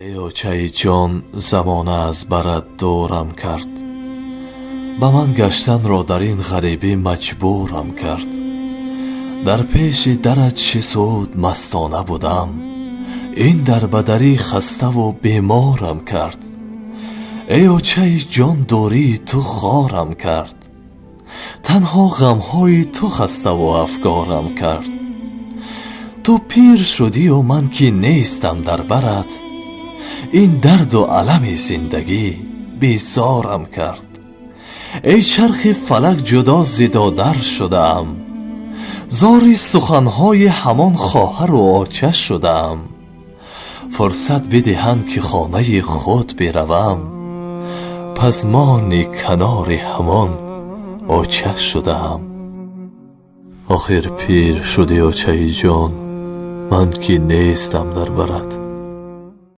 ای اوچه جان زمانه از برت دورم کرد، با من گشتن را در این غریبی مجبورم کرد. در پیش درت چه سود مستانه بودم، این در بدری خسته و بیمارم کرد. ای اوچه جان دوری تو خارم کرد، تنها غمهای تو خسته و افگارم کرد. تو پیر شدی و من که نیستم در برت، این درد و علم زندگی بیزارم کرد. ای چرخ فلک جدا زدادر شدم، زاری سخنهای همان خواهر و آچه شدم. فرصت بدهند که خانه خود بروم، پس مان کنار همان آچه شدم. آخر پیر شدی آچه جان، من که نیستم در برت،